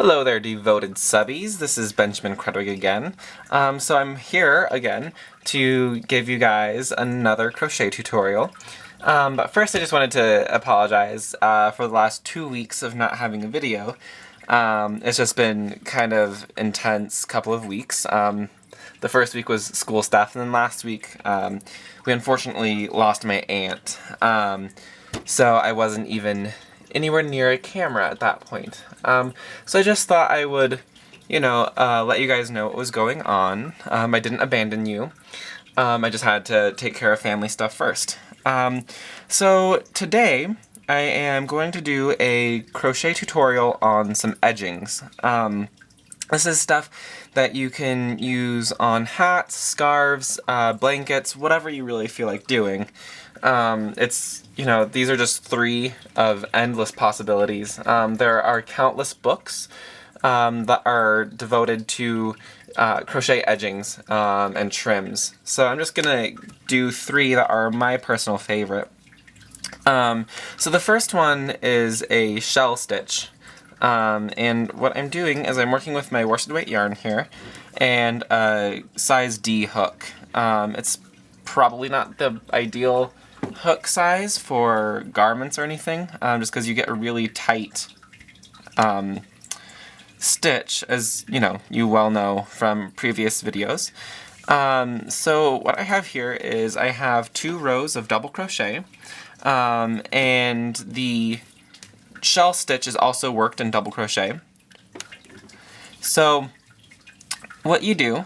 Hello there, devoted subbies. This is Benjamin Krudwig again. So I'm here again to give you guys another crochet tutorial. But first I just wanted to apologize for the last 2 weeks of not having a video. It's just been kind of intense couple of weeks. The first week was school stuff, and then last week we unfortunately lost my aunt. So I wasn't even anywhere near a camera at that point. So I just thought I would, let you guys know what was going on. I didn't abandon you. I just had to take care of family stuff first. So today I am going to do a crochet tutorial on some edgings. This is stuff that you can use on hats, scarves, blankets, whatever you really feel like doing. These are just 3 of endless possibilities. There are countless books that are devoted to crochet edgings and trims. So I'm just gonna do 3 that are my personal favorite. So the first one is a shell stitch. And what I'm doing is I'm working with my worsted weight yarn here and a size D hook. It's probably not the ideal hook size for garments or anything, just because you get a really tight stitch, as you well know from previous videos. So what I have here is I have 2 rows of double crochet, and the shell stitch is also worked in double crochet. So what you do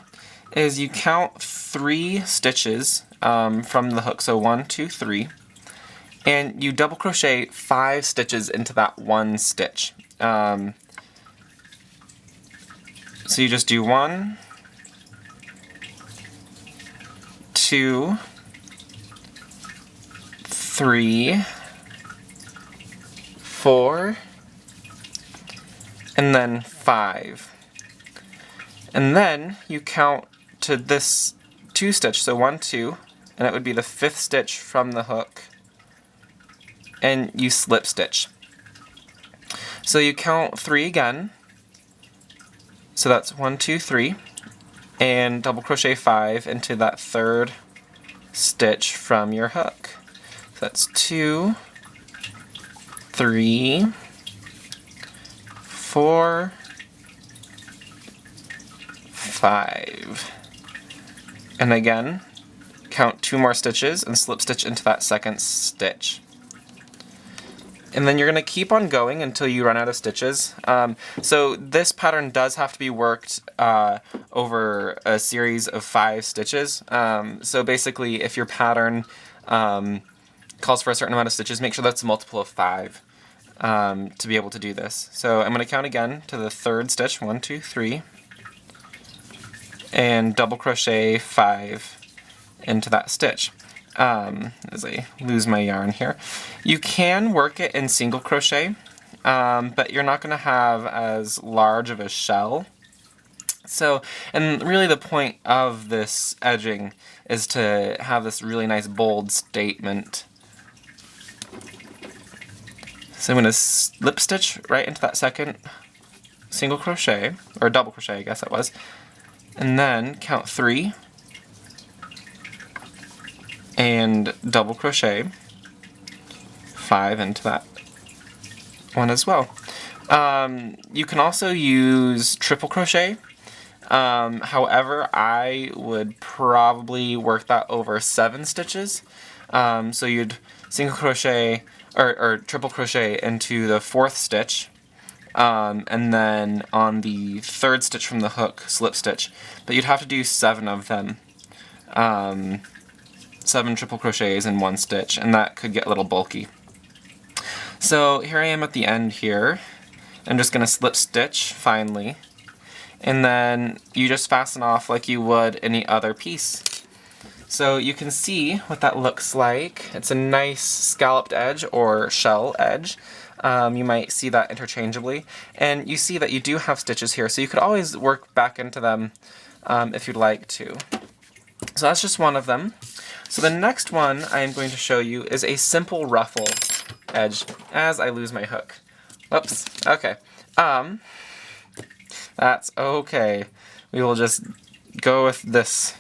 is you count 3 stitches from the hook, so 1, 2, 3, and you double crochet 5 stitches into that 1 stitch. So you just do 1, 2, 3, 4, and then 5. And then you count to this 2 stitch, so 1, 2, and it would be the 5th stitch from the hook, and you slip stitch. So you count 3 again, so that's 1, 2, 3, and double crochet 5 into that 3rd stitch from your hook. So that's 2, 3, 4, 5. And again, count 2 more stitches and slip stitch into that 2nd stitch. And then you're going to keep on going until you run out of stitches. So this pattern does have to be worked over a series of 5 stitches. So basically, if your pattern calls for a certain amount of stitches, make sure that's a multiple of 5 to be able to do this. So I'm going to count again to the 3rd stitch, 1, 2, 3, and double crochet 5 into that stitch. As I lose my yarn here. You can work it in single crochet, but you're not going to have as large of a shell. So, and really the point of this edging is to have this really nice bold statement. So I'm going to slip stitch right into that 2nd single crochet, or double crochet I guess it was, and then count 3, and double crochet 5 into that one as well. You can also use triple crochet. However, I would probably work that over 7 stitches. So you'd single crochet or triple crochet into the 4th stitch, and then on the 3rd stitch from the hook, slip stitch. But you'd have to do 7 of them. 7 triple crochets in 1 stitch, and that could get a little bulky. So here I am at the end here. I'm just going to slip stitch finally, and then you just fasten off like you would any other piece. So you can see what that looks like. It's a nice scalloped edge or shell edge. You might see that interchangeably, and you see that you do have stitches here, so you could always work back into them if you'd like to. So that's just one of them. So the next one I am going to show you is a simple ruffle edge as I lose my hook. Whoops. Okay. That's okay. We will just go with this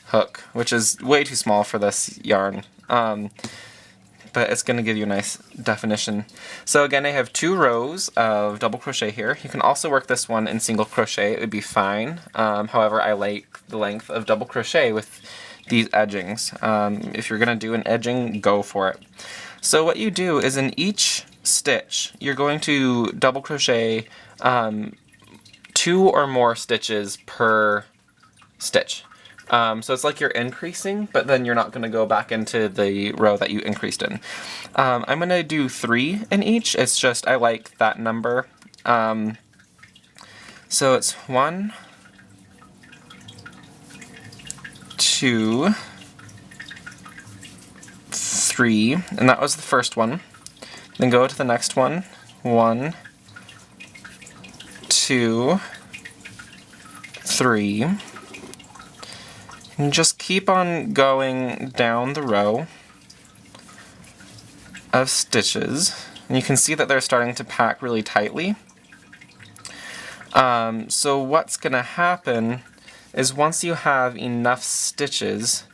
hook, which is way too small for this yarn. But it's going to give you a nice definition. So again, I have 2 rows of double crochet here. You can also work this one in single crochet. It would be fine. However, I like the length of double crochet with these edgings. If you're going to do an edging, go for it. So what you do is in each stitch, you're going to double crochet 2 or more stitches per stitch. So it's like you're increasing, but then you're not going to go back into the row that you increased in. I'm going to do 3 in each. It's just I like that number. So it's 1, 2, 3, and that was the first one. Then go to the next one. 1, 2, 3. And just keep on going down the row of stitches. And you can see that they're starting to pack really tightly. So what's going to happen is once you have enough stitches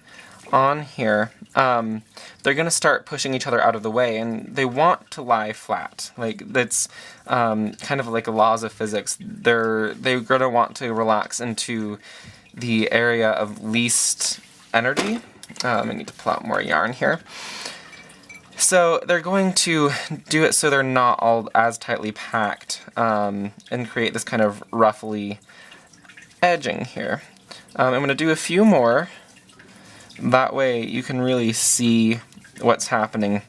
on here, they're going to start pushing each other out of the way, and they want to lie flat. Like, that's kind of like laws of physics. They're going to want to relax into the area of least energy. I need to pull out more yarn here. So they're going to do it so they're not all as tightly packed and create this kind of ruffly edging here. I'm going to do a few more. That way you can really see what's happening.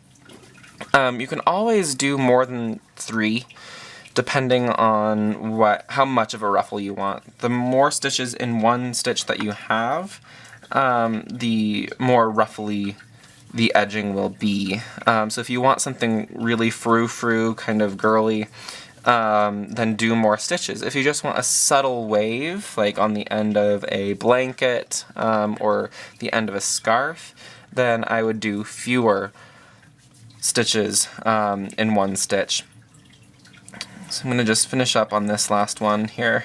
You can always do more than 3 depending on how much of a ruffle you want. The more stitches in one stitch that you have, the more ruffly the edging will be. So if you want something really frou-frou, kind of girly, then do more stitches. If you just want a subtle wave, like on the end of a blanket or the end of a scarf, then I would do fewer stitches in one stitch. So I'm going to just finish up on this last one here.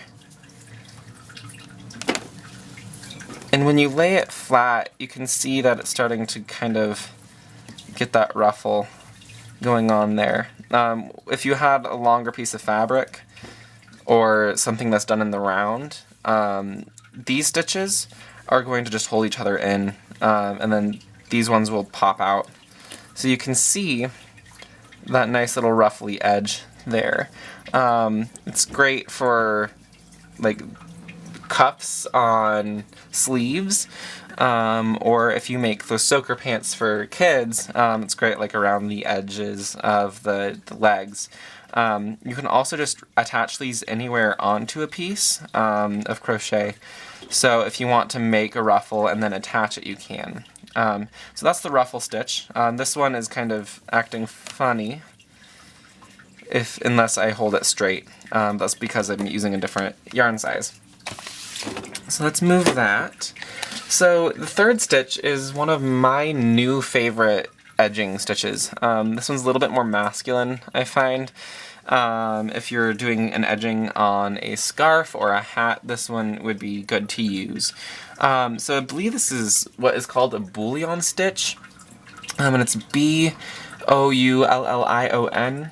And when you lay it flat, you can see that it's starting to kind of get that ruffle going on there. If you had a longer piece of fabric or something that's done in the round, these stitches are going to just hold each other in, and then these ones will pop out. So you can see that nice little ruffly edge there. It's great for like cuffs on sleeves, or if you make those soaker pants for kids, it's great like around the edges of the legs. You can also just attach these anywhere onto a piece of crochet. So if you want to make a ruffle and then attach it, you can. So that's the ruffle stitch. This one is kind of acting funny unless I hold it straight. That's because I'm using a different yarn size. So let's move that. So the third stitch is one of my new favorite edging stitches. This one's a little bit more masculine, I find. If you're doing an edging on a scarf or a hat, this one would be good to use. So I believe this is what is called a Bullion stitch, and it's Boulllion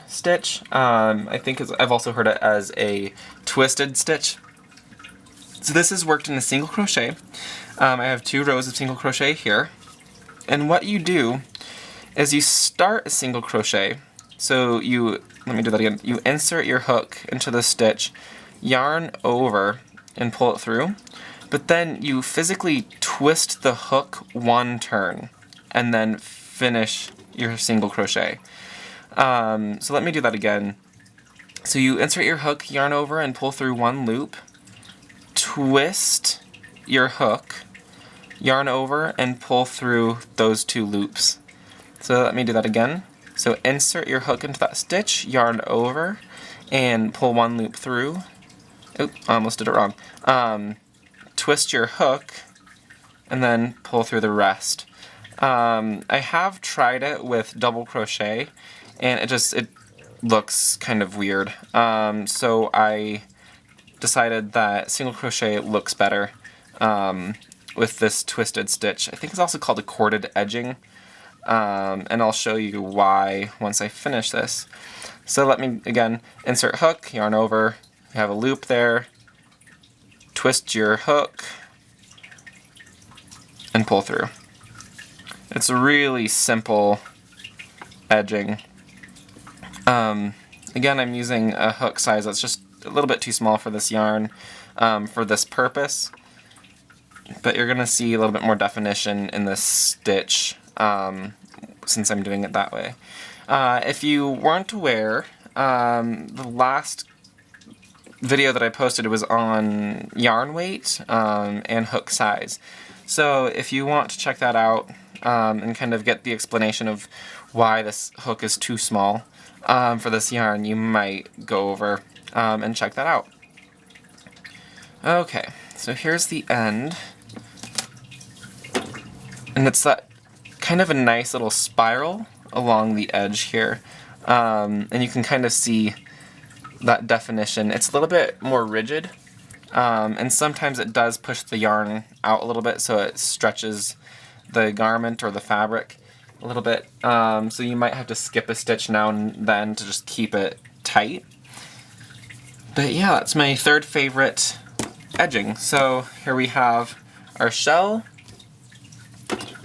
stitch. I think I've also heard it as a twisted stitch. So this is worked in a single crochet. I have 2 rows of single crochet here, and what you do is you start a single crochet. So let me do that again. You insert your hook into the stitch, yarn over, and pull it through. But then you physically twist the hook 1 turn, and then finish your single crochet. So let me do that again. So you insert your hook, yarn over, and pull through 1 loop. Twist your hook, yarn over, and pull through those 2 loops. So let me do that again. So insert your hook into that stitch, yarn over, and pull 1 loop through. Oop, I almost did it wrong. Twist your hook, and then pull through the rest. I have tried it with double crochet, and it looks kind of weird. So I decided that single crochet looks better with this twisted stitch. I think it's also called a corded edging, and I'll show you why once I finish this. So let me, again, insert hook, yarn over, you have a loop there, twist your hook, and pull through. It's a really simple edging. Again, I'm using a hook size that's just a little bit too small for this yarn for this purpose, but you're going to see a little bit more definition in this stitch since I'm doing it that way. If you weren't aware, the last video that I posted was on yarn weight and hook size. So if you want to check that out and kind of get the explanation of why this hook is too small for this yarn, you might go over and check that out. Okay, so here's the end. And it's that kind of a nice little spiral along the edge here. And you can kind of see that definition. It's a little bit more rigid, and sometimes it does push the yarn out a little bit so it stretches the garment or the fabric a little bit. So you might have to skip a stitch now and then to just keep it tight. But yeah, that's my third favorite edging. So here we have our shell,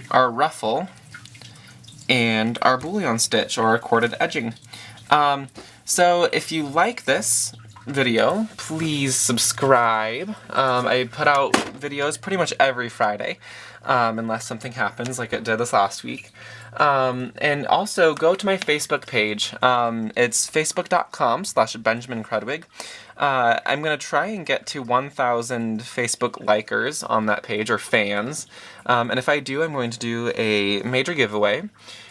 our ruffle, and our bullion stitch, or our corded edging. So if you like this video, please subscribe. I put out videos pretty much every Friday, unless something happens like it did this last week. And also go to my Facebook page. It's facebook.com/BenjaminKrudwig. I'm going to try and get to 1,000 Facebook likers on that page, or fans. And if I do, I'm going to do a major giveaway.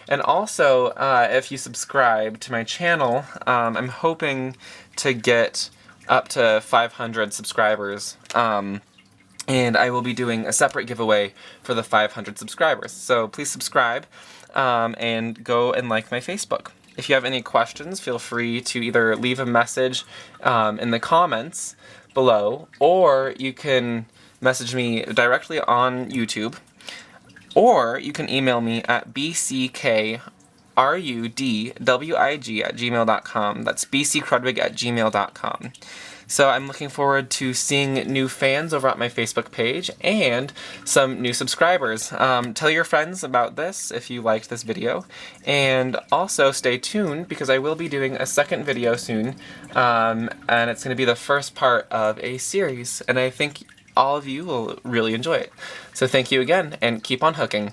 And also, if you subscribe to my channel, I'm hoping to get up to 500 subscribers. And I will be doing a separate giveaway for the 500 subscribers. So please subscribe and go and like my Facebook. If you have any questions, feel free to either leave a message in the comments below, or you can message me directly on YouTube, or you can email me at bckrudwig@gmail.com. That's bckrudwig@gmail.com. So I'm looking forward to seeing new fans over at my Facebook page and some new subscribers. Tell your friends about this if you liked this video, and also stay tuned because I will be doing a second video soon, and it's going to be the first part of a series, and I think all of you will really enjoy it. So thank you again, and keep on hooking.